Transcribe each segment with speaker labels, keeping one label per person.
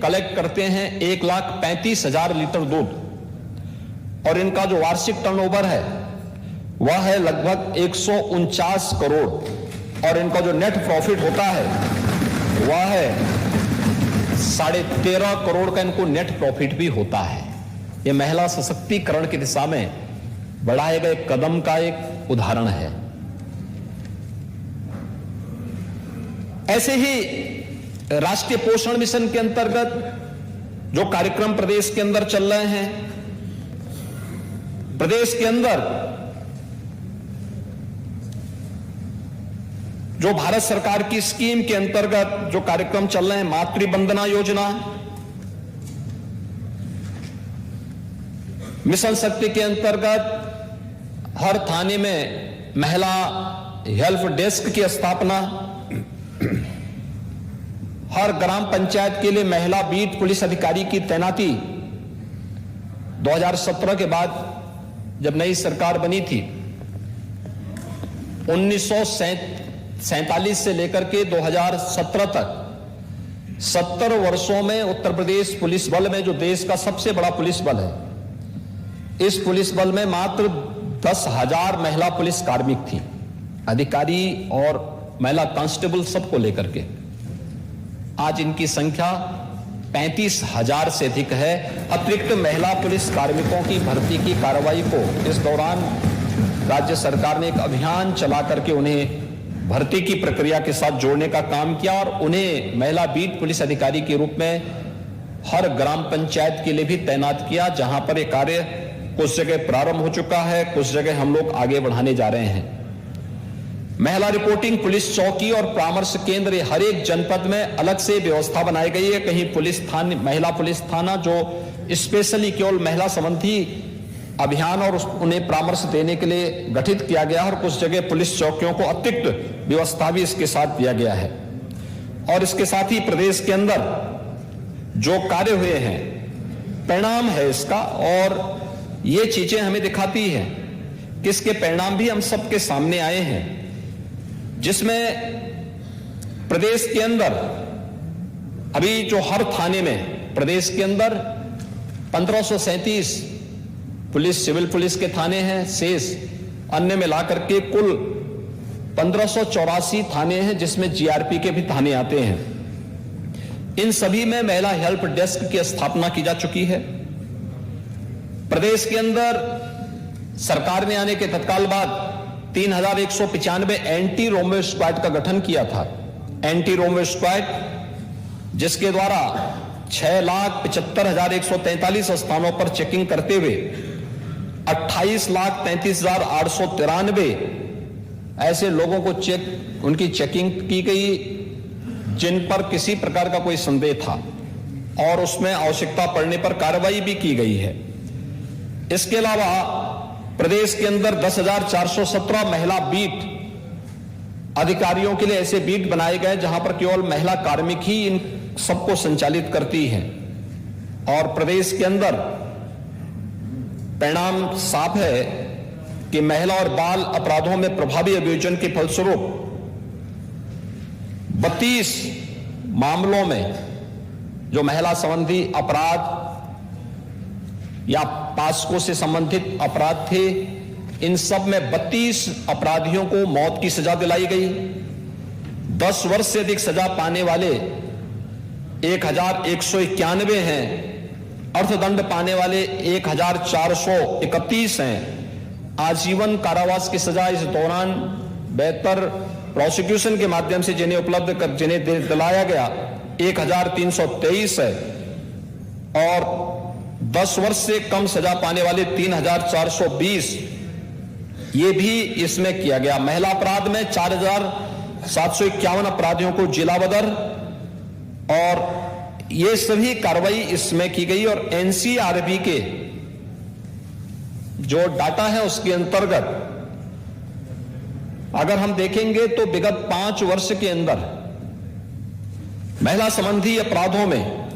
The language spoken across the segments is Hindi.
Speaker 1: कलेक्ट करते हैं 1,35,000 लीटर दूध और इनका जो वार्षिक टर्नओवर है वह है लगभग 149 करोड़ और इनका जो नेट प्रॉफिट होता है वह है 13.5 करोड़ का इनको नेट प्रॉफिट भी होता है। यह महिला सशक्तिकरण की दिशा में बढ़ाए गए कदम का एक उदाहरण है। ऐसे ही राष्ट्रीय पोषण मिशन के अंतर्गत जो कार्यक्रम प्रदेश के अंदर चल रहे हैं, प्रदेश के अंदर जो भारत सरकार की स्कीम के अंतर्गत जो कार्यक्रम चल रहे हैं, मातृ वंदना योजना, मिशन शक्ति के अंतर्गत हर थाने में महिला हेल्प डेस्क की स्थापना, हर ग्राम पंचायत के लिए महिला बीट पुलिस अधिकारी की तैनाती। 2017 के बाद जब नई सरकार बनी थी, 1947 से लेकर के 2017 तक 70 वर्षों में उत्तर प्रदेश पुलिस बल में, जो देश का सबसे बड़ा पुलिस बल है, इस पुलिस बल में मात्र 10,000 महिला पुलिस कार्मिक थी, अधिकारी और महिला कांस्टेबल सबको लेकर के। आज इनकी संख्या 35,000 से अधिक है। अतिरिक्त महिला पुलिस कार्मिकों की भर्ती की कार्रवाई को इस दौरान राज्य सरकार ने एक अभियान चला करके उन्हें भर्ती की प्रक्रिया के साथ जोड़ने का काम किया और उन्हें महिला बीट पुलिस अधिकारी के रूप में हर ग्राम पंचायत के लिए भी तैनात किया, जहां पर यह कार्य कुछ जगह प्रारंभ हो चुका है, कुछ जगह हम लोग आगे बढ़ाने जा रहे हैं। महिला रिपोर्टिंग पुलिस चौकी और परामर्श केंद्र, हर एक जनपद में अलग से व्यवस्था बनाई गई है। कहीं पुलिस थाना, महिला पुलिस थाना जो स्पेशली केवल महिला संबंधी अभियान और उन्हें परामर्श देने के लिए गठित किया गया है, और कुछ जगह पुलिस चौकियों को अतिरिक्त व्यवस्था भी इसके साथ दिया गया है। और इसके साथ ही प्रदेश के अंदर जो कार्य हुए हैं, परिणाम है इसका, और ये चीजें हमें दिखाती है कि इसके परिणाम भी हम सबके सामने आए हैं, जिसमें प्रदेश के अंदर अभी जो हर थाने में प्रदेश के अंदर 1537 पुलिस सिविल पुलिस के थाने हैं, शेष अन्य में लाकर के कुल 1584 थाने हैं, जिसमें जीआरपी के भी थाने आते हैं। इन सभी में महिला हेल्प डेस्क की स्थापना की जा चुकी है। प्रदेश के अंदर सरकार ने आने के तत्काल बाद 3,195 एंटी रोमियो स्क्वाड का गठन किया था। एंटी रोमियो स्क्वाड जिसके द्वारा 6,75,143 स्थानों पर चेकिंग करते हुए 28,33,893 ऐसे लोगों को उनकी चेकिंग की गई जिन पर किसी प्रकार का कोई संदेह था, और उसमें आवश्यकता पड़ने पर कार्रवाई भी की गई है। इसके अलावा प्रदेश के अंदर 10,417 महिला बीट अधिकारियों के लिए ऐसे बीट बनाए गए जहां पर केवल महिला कार्मिक ही इन सबको संचालित करती हैं। और प्रदेश के अंदर परिणाम साफ है कि महिला और बाल अपराधों में प्रभावी अभियोजन के फलस्वरूप 32 मामलों में जो महिला संबंधी अपराध या पास्को से संबंधित अपराध थे, इन सब में 32 अपराधियों को मौत की सजा दिलाई गई। 10 वर्ष से अधिक सजा पाने वाले 1,191 हैं, अर्थदंड पाने वाले 1,431 हैं। आजीवन कारावास की सजा इस दौरान बेहतर प्रोसिक्यूशन के माध्यम से जिन्हें दिलाया गया 1,323 है, और 10 वर्ष से कम सजा पाने वाले 3,420 ये भी इसमें किया गया। महिला अपराध में 4,751 अपराधियों को जिला बदर, और ये सभी कार्रवाई इसमें की गई। और एनसीआरबी के जो डाटा है उसके अंतर्गत अगर हम देखेंगे तो विगत 5 वर्ष के अंदर महिला संबंधी अपराधों में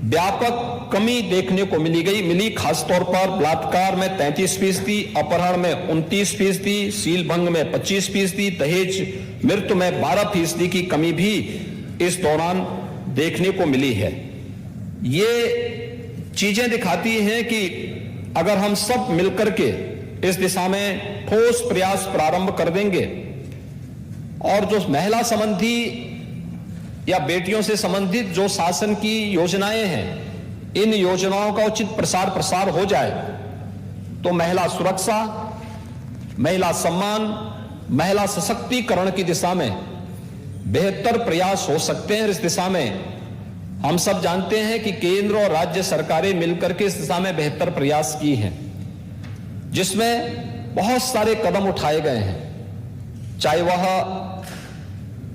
Speaker 1: व्यापक कमी देखने को मिली। खासतौर पर बलात्कार में 33%, अपहरण में 29%, सील भंग में 25%, दहेज मृत्यु में 12% की कमी भी इस दौरान देखने को मिली है। ये चीजें दिखाती हैं कि अगर हम सब मिलकर के इस दिशा में ठोस प्रयास प्रारंभ कर देंगे और जो महिला संबंधी या बेटियों से संबंधित जो शासन की योजनाएं हैं, इन योजनाओं का उचित प्रसार प्रसार हो जाए तो महिला सुरक्षा, महिला सम्मान, महिला सशक्तिकरण की दिशा में बेहतर प्रयास हो सकते हैं। इस दिशा में हम सब जानते हैं कि केंद्र और राज्य सरकारें मिलकर के इस दिशा में बेहतर प्रयास की हैं, जिसमें बहुत सारे कदम उठाए गए हैं। चाहे वह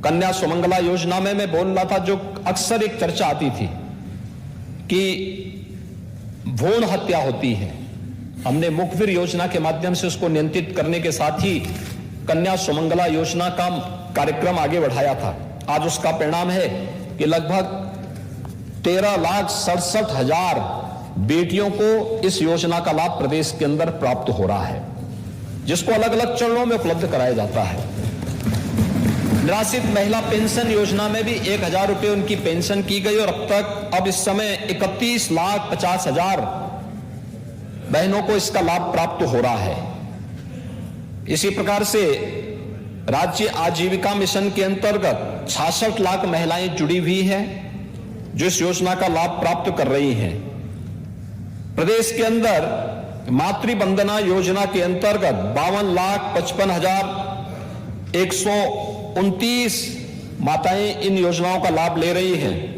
Speaker 1: कन्या सुमंगला योजना में मैं बोल रहा था, जो अक्सर एक चर्चा आती थी कि भ्रूण हत्या होती है, हमने मुखबिर योजना के माध्यम से उसको नियंत्रित करने के साथ ही कन्या सुमंगला योजना का कार्यक्रम आगे बढ़ाया था। आज उसका परिणाम है कि लगभग 13,67,000 बेटियों को इस योजना का लाभ प्रदेश के अंदर प्राप्त हो रहा है, जिसको अलग अलग चरणों में उपलब्ध कराया जाता है। निराश्रित महिला पेंशन योजना में भी 1,000 रुपए उनकी पेंशन की गई और अब इस समय 31,50,000 बहनों को इसका लाभ प्राप्त हो रहा है। इसी प्रकार से राज्य आजीविका मिशन के अंतर्गत 66 लाख महिलाएं जुड़ी हुई हैं जो इस योजना का लाभ प्राप्त कर रही हैं। प्रदेश के अंदर मातृवंदना योजना के अंतर्गत 52,55,129 माताएं इन योजनाओं का लाभ ले रही हैं।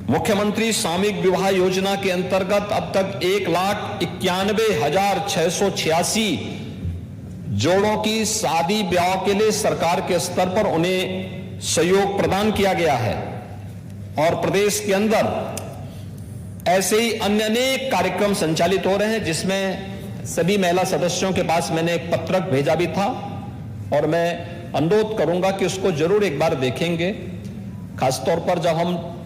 Speaker 1: मुख्यमंत्री सामूहिक विवाह योजना के अंतर्गत अब तक 1,91,686 जोड़ों की शादी ब्याह के लिए सरकार के स्तर पर उन्हें सहयोग प्रदान किया गया है और प्रदेश के अंदर ऐसे ही अन्य अनेक कार्यक्रम संचालित हो रहे हैं, जिसमें सभी महिला सदस्यों के पास मैंने एक पत्रक भेजा भी था और मैं अनुरोध करूंगा कि उसको जरूर एक बार देखेंगे। खासतौर पर जब हम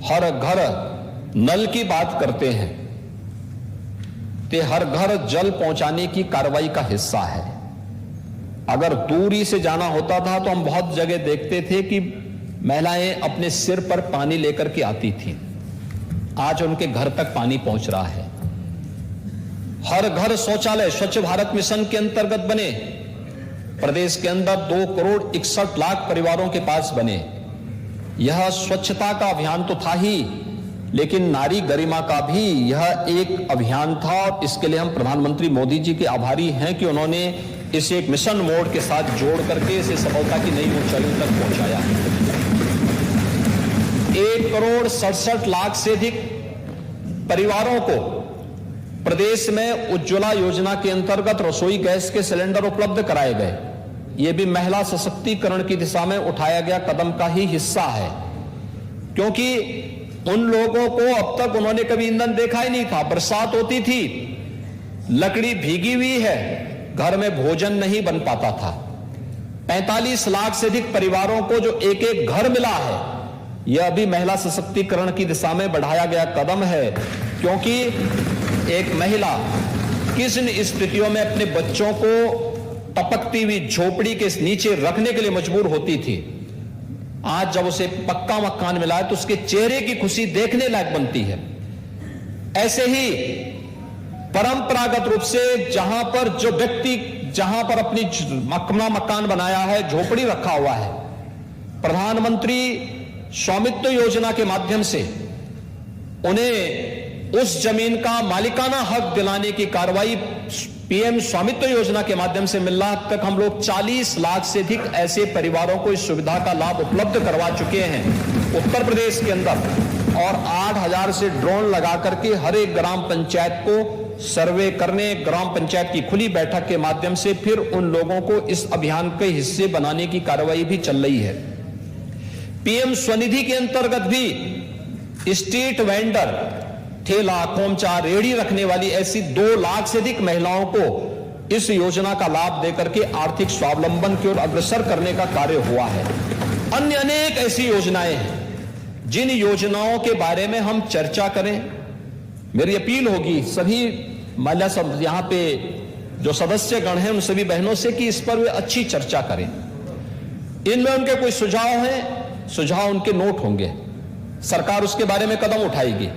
Speaker 1: हर घर नल की बात करते हैं तो हर घर जल पहुंचाने की कार्रवाई का हिस्सा है। अगर दूरी से जाना होता था तो हम बहुत जगह देखते थे कि महिलाएं अपने सिर पर पानी लेकर के आती थी, आज उनके घर तक पानी पहुंच रहा है। हर घर शौचालय स्वच्छ भारत मिशन के अंतर्गत बने, प्रदेश के अंदर 2,61,00,000 परिवारों के पास बने। यह स्वच्छता का अभियान तो था ही, लेकिन नारी गरिमा का भी यह एक अभियान था और इसके लिए हम प्रधानमंत्री मोदी जी के आभारी हैं कि उन्होंने इसे एक मिशन मोड के साथ जोड़ करके इसे सफलता की नई ऊंचाइयों तक पहुंचाया। 1,67,00,000 से अधिक परिवारों को प्रदेश में उज्ज्वला योजना के अंतर्गत रसोई गैस के सिलेंडर उपलब्ध कराए गए। यह भी महिला सशक्तिकरण की दिशा में उठाया गया कदम का ही हिस्सा है, क्योंकि उन लोगों को अब तक उन्होंने कभी ईंधन देखा ही नहीं था। बरसात होती थी, लकड़ी भीगी हुई है, घर में भोजन नहीं बन पाता था। 45 लाख से अधिक परिवारों को जो एक एक घर मिला है, यह भी महिला सशक्तिकरण की दिशा में बढ़ाया गया कदम है, क्योंकि एक महिला किस स्थितियों में अपने बच्चों को टपकती हुई झोपड़ी के नीचे रखने के लिए मजबूर होती थी, आज जब उसे पक्का मकान मिला है तो उसके चेहरे की खुशी देखने लायक बनती है। ऐसे ही परंपरागत रूप से जहां पर जो व्यक्ति जहां पर अपनी अपना मकान बनाया है, झोपड़ी रखा हुआ है, प्रधानमंत्री स्वामित्व योजना के माध्यम से उन्हें उस जमीन का मालिकाना हक दिलाने की कार्रवाई पीएम स्वामित्व योजना के माध्यम से मिल रहा है। अब तक हम लोग 40 लाख से अधिक ऐसे परिवारों को इस सुविधा का लाभ उपलब्ध करवा चुके हैं उत्तर प्रदेश के अंदर, और 8,000 से ड्रोन लगा करके हर एक ग्राम पंचायत को सर्वे करने, ग्राम पंचायत की खुली बैठक के माध्यम से फिर उन लोगों को इस अभियान के हिस्से बनाने की कार्रवाई भी चल रही है। पीएम स्वनिधि के अंतर्गत भी स्ट्रीट वेंडर, ठेला, खोमचा, रेहड़ी रखने वाली ऐसी 2 लाख से अधिक महिलाओं को इस योजना का लाभ देकर के आर्थिक स्वावलंबन की ओर अग्रसर करने का कार्य हुआ है। अन्य अनेक ऐसी योजनाएं हैं जिन योजनाओं के बारे में हम चर्चा करें। मेरी अपील होगी सभी महिला सब यहां पे जो सदस्यगण हैं उन सभी बहनों से कि इस पर वे अच्छी चर्चा करें। इनमें उनके कोई सुझाव हैं, सुझाव उनके नोट होंगे। सरकार उसके बारे में कदम उठाएगी।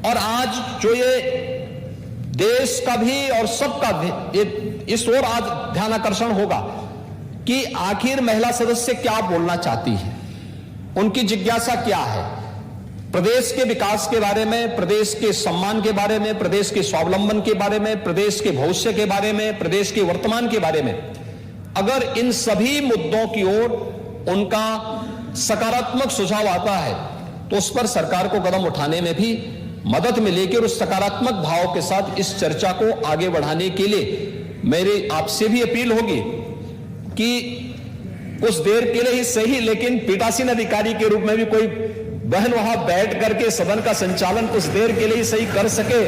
Speaker 1: और आज जो ये देश का भी और सबका भी इस ओर आज ध्यान आकर्षण होगा कि आखिर महिला सदस्य क्या बोलना चाहती है, उनकी जिज्ञासा क्या है प्रदेश के विकास के बारे में, प्रदेश के सम्मान के बारे में, प्रदेश के स्वावलंबन के बारे में, प्रदेश के भविष्य के बारे में, प्रदेश के वर्तमान के बारे में। अगर इन सभी मुद्दों की ओर उनका सकारात्मक सुझाव आता है तो उस पर सरकार को कदम उठाने में भी मदद मिलेगी। और उस सकारात्मक भाव के साथ इस चर्चा को आगे बढ़ाने के लिए मेरी आपसे भी अपील होगी कि कुछ देर के लिए ही सही, लेकिन पीठासीन अधिकारी के रूप में भी कोई बहन वहां बैठ करके सदन का संचालन कुछ देर के लिए ही सही कर सके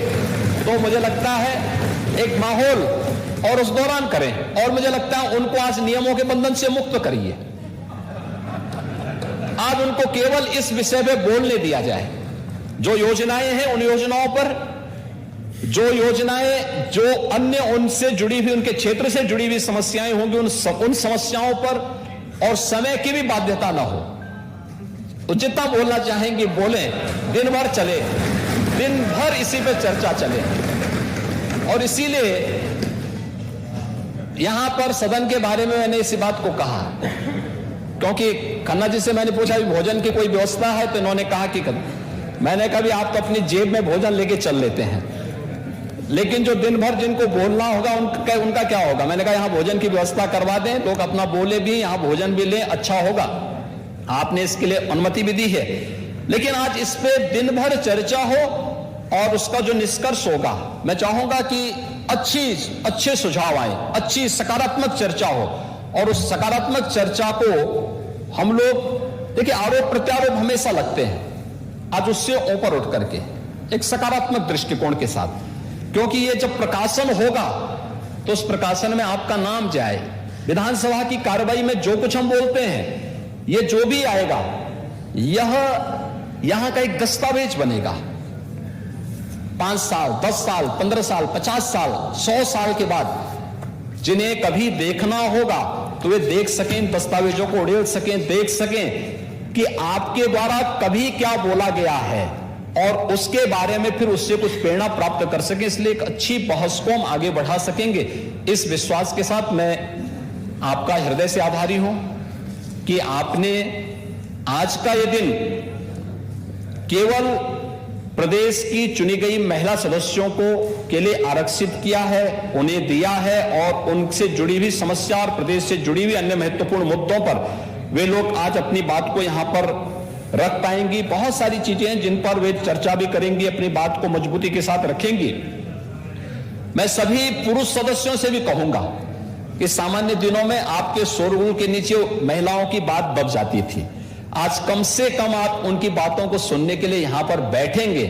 Speaker 1: तो मुझे लगता है एक माहौल और उस दौरान करें। और मुझे लगता है उनको आज नियमों के बंधन से मुक्त करिए। आज उनको केवल इस विषय पे बोलने दिया जाए। जो योजनाएं हैं उन योजनाओं पर, जो योजनाएं जो अन्य उनसे जुड़ी हुई, उनके क्षेत्र से जुड़ी हुई समस्याएं होंगी उन समस्याओं पर, और समय की भी बाध्यता ना हो। तो जितना बोलना चाहेंगे बोलें, दिन भर चले, दिन भर इसी पे चर्चा चले। और इसीलिए यहां पर सदन के बारे में मैंने इसी बात को कहा, क्योंकि खन्ना जी से मैंने पूछा भोजन की कोई व्यवस्था है, तो इन्होंने कहा कि मैंने कहा भी आप तो अपनी जेब में भोजन लेके चल लेते हैं, लेकिन जो दिन भर जिनको बोलना होगा उनका क्या होगा। मैंने कहा यहां भोजन की व्यवस्था करवा दें, लोग अपना बोले भी, यहां भोजन भी लें, अच्छा होगा। आपने इसके लिए अनुमति भी दी है, लेकिन आज इस पे दिन भर चर्चा हो और उसका जो निष्कर्ष होगा, मैं चाहूंगा कि अच्छे सुझाव आए, अच्छी सकारात्मक चर्चा हो। और उस सकारात्मक चर्चा को हम लोग, देखिए आरोप प्रत्यारोप हमेशा लगते हैं, आज उससे ऊपर उठ करके एक सकारात्मक दृष्टिकोण के साथ, क्योंकि ये जब प्रकाशन होगा तो उस प्रकाशन में आपका नाम जाए। विधानसभा की कार्रवाई में जो कुछ हम बोलते हैं, ये जो भी आएगा, यह यहां का एक दस्तावेज बनेगा। 5 साल, 10 साल, 15 साल, 50 साल, 100 साल के बाद जिन्हें कभी देखना होगा तो वे देख सकें, इन दस्तावेजों को उड़ेल सकें, देख सकें कि आपके द्वारा कभी क्या बोला गया है, और उसके बारे में फिर उससे कुछ प्रेरणा प्राप्त कर सकें। इसलिए एक अच्छी बहस को हम आगे बढ़ा सकेंगे। इस विश्वास के साथ मैं आपका हृदय से आभारी हूं कि आपने आज का ये दिन केवल प्रदेश की चुनी गई महिला सदस्यों को के लिए आरक्षित किया है, उन्हें दिया है, और उनसे जुड़ी हुई समस्या और प्रदेश से जुड़ी हुई अन्य महत्वपूर्ण मुद्दों पर वे लोग आज अपनी बात को यहां पर रख पाएंगी। बहुत सारी चीजें हैं जिन पर वे चर्चा भी करेंगी, अपनी बात को मजबूती के साथ रखेंगी। मैं सभी पुरुष सदस्यों से भी कहूंगा कि सामान्य दिनों में आपके शोरगुल के नीचे महिलाओं की बात दब जाती थी। आज कम से कम आप उनकी बातों को सुनने के लिए यहां पर बैठेंगे,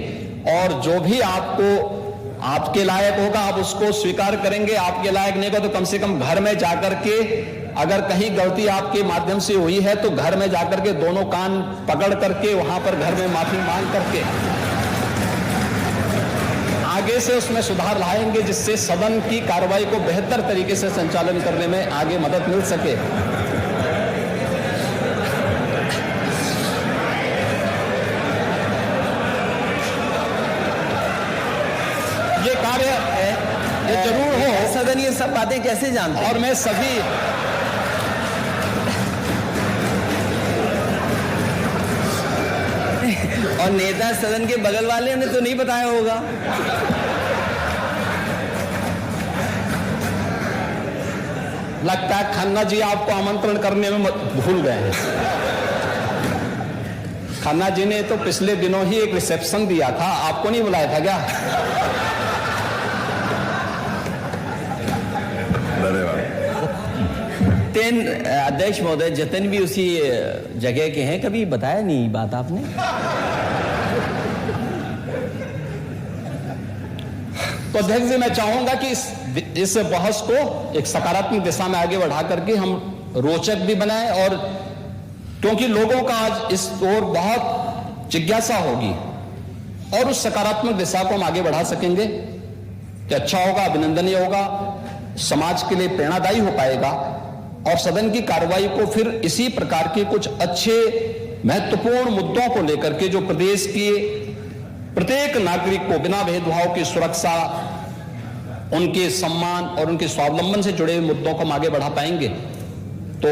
Speaker 1: और जो भी आपको आपके लायक होगा आप उसको स्वीकार करेंगे, आपके लायक नहीं होगा तो कम से कम घर में जाकर के, अगर कहीं गलती आपके माध्यम से हुई है तो घर में जाकर के दोनों कान पकड़ करके वहां पर घर में माफी मांग करके आगे से उसमें सुधार लाएंगे, जिससे सदन की कार्रवाई को बेहतर तरीके से संचालन करने में आगे मदद मिल सके। ये कार्य है, ये जरूर हो।
Speaker 2: सदन ये सब बातें कैसे जानते हैं?
Speaker 1: और मैं सभी
Speaker 2: और नेता सदन के बगल वाले ने तो नहीं बताया होगा।
Speaker 1: लगता है खन्ना जी आपको आमंत्रण करने में भूल गए हैं। खन्ना जी ने तो पिछले दिनों ही एक रिसेप्शन दिया था, आपको नहीं बुलाया था क्या?
Speaker 2: तेन अध्यक्ष महोदय, जतन भी उसी जगह के हैं, कभी बताया नहीं बात आपने?
Speaker 1: तो अध्यक्ष जी मैं चाहूंगा कि इस बहस को एक सकारात्मक दिशा में आगे बढ़ा करके हम रोचक भी बनाएं, और क्योंकि लोगों का आज इस ओर बहुत जिज्ञासा होगी, और उस सकारात्मक दिशा को हम आगे बढ़ा सकेंगे कि अच्छा होगा, अभिनंदनीय होगा, समाज के लिए प्रेरणादायी हो पाएगा, और सदन की कार्रवाई को फिर इसी प्रकार के कुछ अच्छे महत्वपूर्ण मुद्दों को लेकर के जो प्रदेश के प्रत्येक नागरिक को बिना भेदभाव की सुरक्षा, उनके सम्मान और उनके स्वावलंबन से जुड़े हुए मुद्दों को हम आगे बढ़ा पाएंगे, तो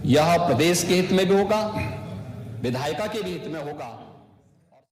Speaker 1: यह प्रदेश के हित में भी होगा, विधायिका के भी हित में होगा।